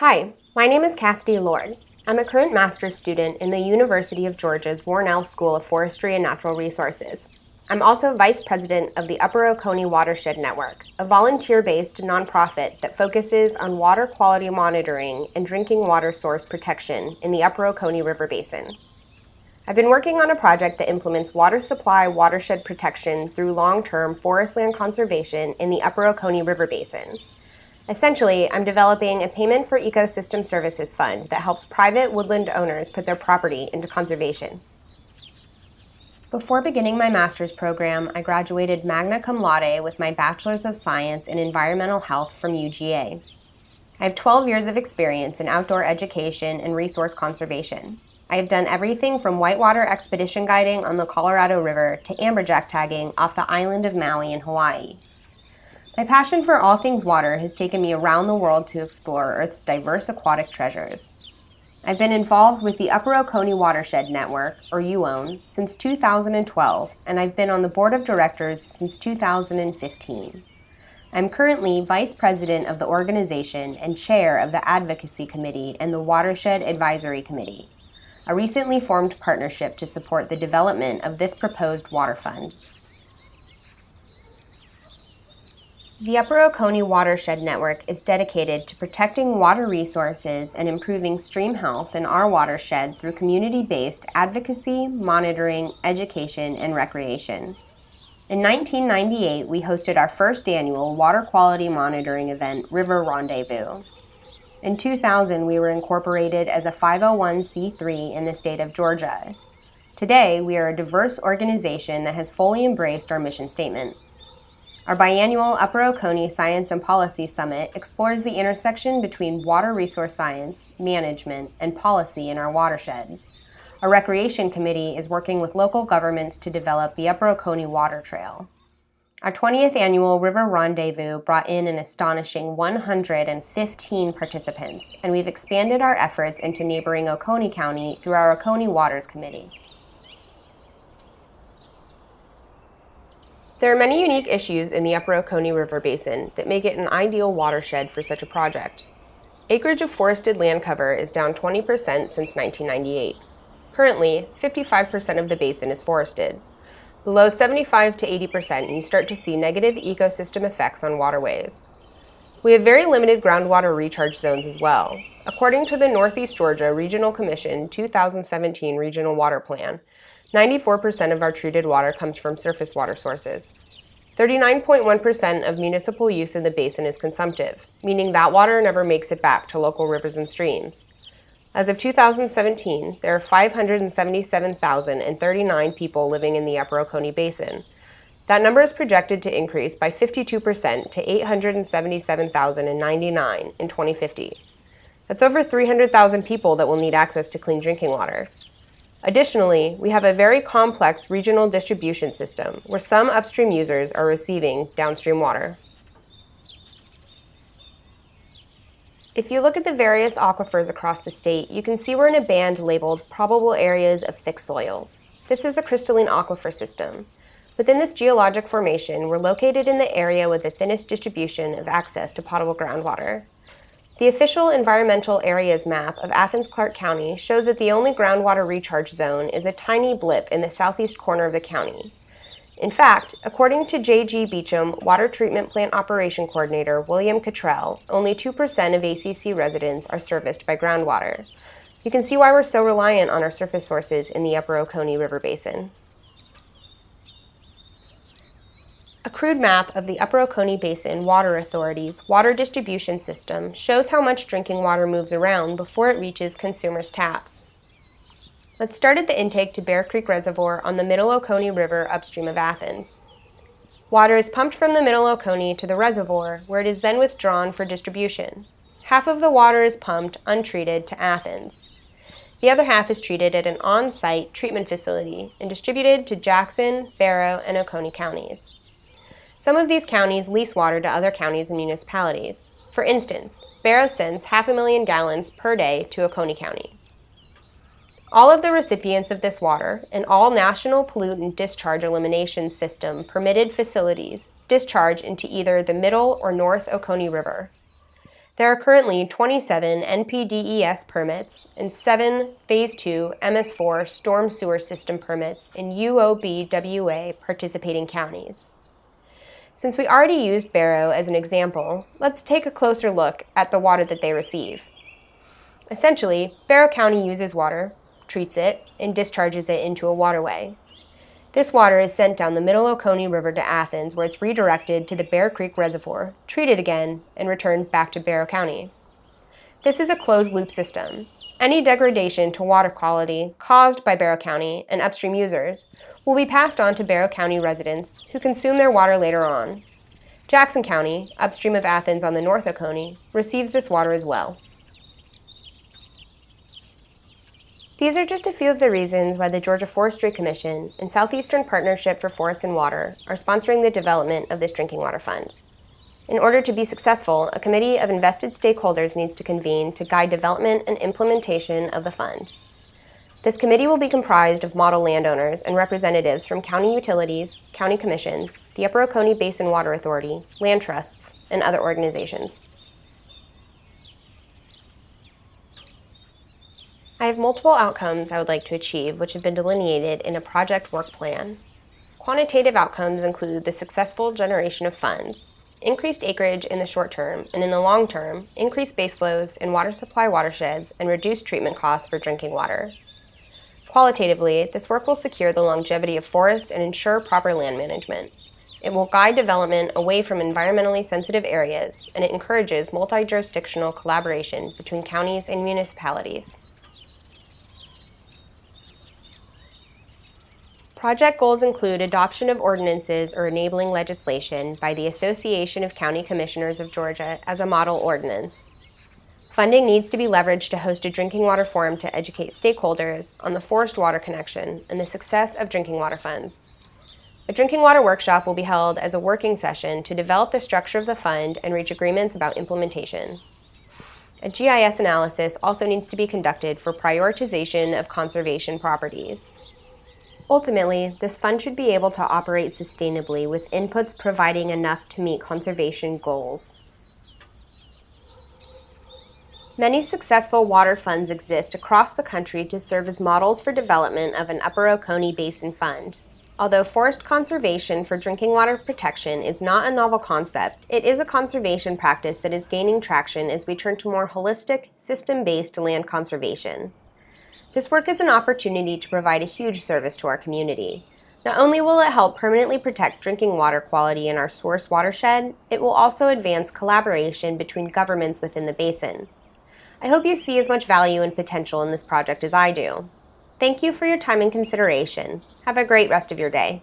Hi, my name is Cassidy Lord. I'm a current master's student in the University of Georgia's Warnell School of Forestry and Natural Resources. I'm also vice president of the Upper Oconee Watershed Network, a volunteer-based nonprofit that focuses on water quality monitoring and drinking water source protection in the Upper Oconee River Basin. I've been working on a project that implements water supply watershed protection through long-term forest land conservation in the Upper Oconee River Basin. Essentially, I'm developing a payment for ecosystem services fund that helps private woodland owners put their property into conservation. Before beginning my master's program, I graduated magna cum laude with my Bachelor's of Science in Environmental Health from UGA. I have 12 years of experience in outdoor education and resource conservation. I have done everything from whitewater expedition guiding on the Colorado River to amberjack tagging off the island of Maui in Hawaii. My passion for all things water has taken me around the world to explore Earth's diverse aquatic treasures. I've been involved with the Upper Oconee Watershed Network, or UON, since 2012, and I've been on the board of directors since 2015. I'm currently vice president of the organization and chair of the Advocacy Committee and the Watershed Advisory Committee, a recently formed partnership to support the development of this proposed water fund. The Upper Oconee Watershed Network is dedicated to protecting water resources and improving stream health in our watershed through community-based advocacy, monitoring, education, and recreation. In 1998, we hosted our first annual water quality monitoring event, River Rendezvous. In 2000, we were incorporated as a 501c3 in the state of Georgia. Today, we are a diverse organization that has fully embraced our mission statement. Our biannual Upper Oconee Science and Policy Summit explores the intersection between water resource science, management, and policy in our watershed. Our Recreation Committee is working with local governments to develop the Upper Oconee Water Trail. Our 20th annual River Rendezvous brought in an astonishing 115 participants, and we've expanded our efforts into neighboring Oconee County through our Oconee Waters Committee. There are many unique issues in the Upper Oconee River Basin that make it an ideal watershed for such a project. Acreage of forested land cover is down 20% since 1998. Currently, 55% of the basin is forested. Below 75 to 80%, you start to see negative ecosystem effects on waterways. We have very limited groundwater recharge zones as well. According to the Northeast Georgia Regional Commission 2017 Regional Water Plan, 94% of our treated water comes from surface water sources. 39.1% of municipal use in the basin is consumptive, meaning that water never makes it back to local rivers and streams. As of 2017, there are 577,039 people living in the Upper Oconee Basin. That number is projected to increase by 52% to 877,099 in 2050. That's over 300,000 people that will need access to clean drinking water. Additionally, we have a very complex regional distribution system where some upstream users are receiving downstream water. If you look at the various aquifers across the state, you can see we're in a band labeled probable areas of thick soils. This is the crystalline aquifer system. Within this geologic formation, we're located in the area with the thinnest distribution of access to potable groundwater. The official environmental areas map of Athens-Clarke County shows that the only groundwater recharge zone is a tiny blip in the southeast corner of the county. In fact, according to J.G. Beecham, Water Treatment Plant Operation Coordinator William Cottrell, only 2% of ACC residents are serviced by groundwater. You can see why we're so reliant on our surface sources in the Upper Oconee River Basin. A crude map of the Upper Oconee Basin Water Authority's water distribution system shows how much drinking water moves around before it reaches consumers' taps. Let's start at the intake to Bear Creek Reservoir on the Middle Oconee River upstream of Athens. Water is pumped from the Middle Oconee to the reservoir, where it is then withdrawn for distribution. Half of the water is pumped, untreated, to Athens. The other half is treated at an on-site treatment facility and distributed to Jackson, Barrow, and Oconee counties. Some of these counties lease water to other counties and municipalities. For instance, Barrow sends 500,000 gallons per day to Oconee County. All of the recipients of this water and all National Pollutant Discharge Elimination System permitted facilities discharge into either the Middle or North Oconee River. There are currently 27 NPDES permits and 7 Phase 2 MS4 storm sewer system permits in UOBWA participating counties. Since we already used Barrow as an example, let's take a closer look at the water that they receive. Essentially, Barrow County uses water, treats it, and discharges it into a waterway. This water is sent down the Middle Oconee River to Athens, where it's redirected to the Bear Creek Reservoir, treated again, and returned back to Barrow County. This is a closed-loop system. Any degradation to water quality caused by Barrow County and upstream users will be passed on to Barrow County residents who consume their water later on. Jackson County, upstream of Athens on the North Oconee, receives this water as well. These are just a few of the reasons why the Georgia Forestry Commission and Southeastern Partnership for Forests and Water are sponsoring the development of this drinking water fund. In order to be successful, a committee of invested stakeholders needs to convene to guide development and implementation of the fund. This committee will be comprised of model landowners and representatives from county utilities, county commissions, the Upper Oconee Basin Water Authority, land trusts, and other organizations. I have multiple outcomes I would like to achieve, which have been delineated in a project work plan. Quantitative outcomes include the successful generation of funds, increased acreage in the short term, and in the long term, increased base flows in water supply watersheds and reduced treatment costs for drinking water. Qualitatively, this work will secure the longevity of forests and ensure proper land management. It will guide development away from environmentally sensitive areas, and it encourages multi-jurisdictional collaboration between counties and municipalities. Project goals include adoption of ordinances or enabling legislation by the Association of County Commissioners of Georgia as a model ordinance. Funding needs to be leveraged to host a drinking water forum to educate stakeholders on the forest water connection and the success of drinking water funds. A drinking water workshop will be held as a working session to develop the structure of the fund and reach agreements about implementation. A GIS analysis also needs to be conducted for prioritization of conservation properties. Ultimately, this fund should be able to operate sustainably with inputs providing enough to meet conservation goals. Many successful water funds exist across the country to serve as models for development of an Upper Oconee Basin fund. Although forest conservation for drinking water protection is not a novel concept, it is a conservation practice that is gaining traction as we turn to more holistic, system-based land conservation. This work is an opportunity to provide a huge service to our community. Not only will it help permanently protect drinking water quality in our source watershed, it will also advance collaboration between governments within the basin. I hope you see as much value and potential in this project as I do. Thank you for your time and consideration. Have a great rest of your day.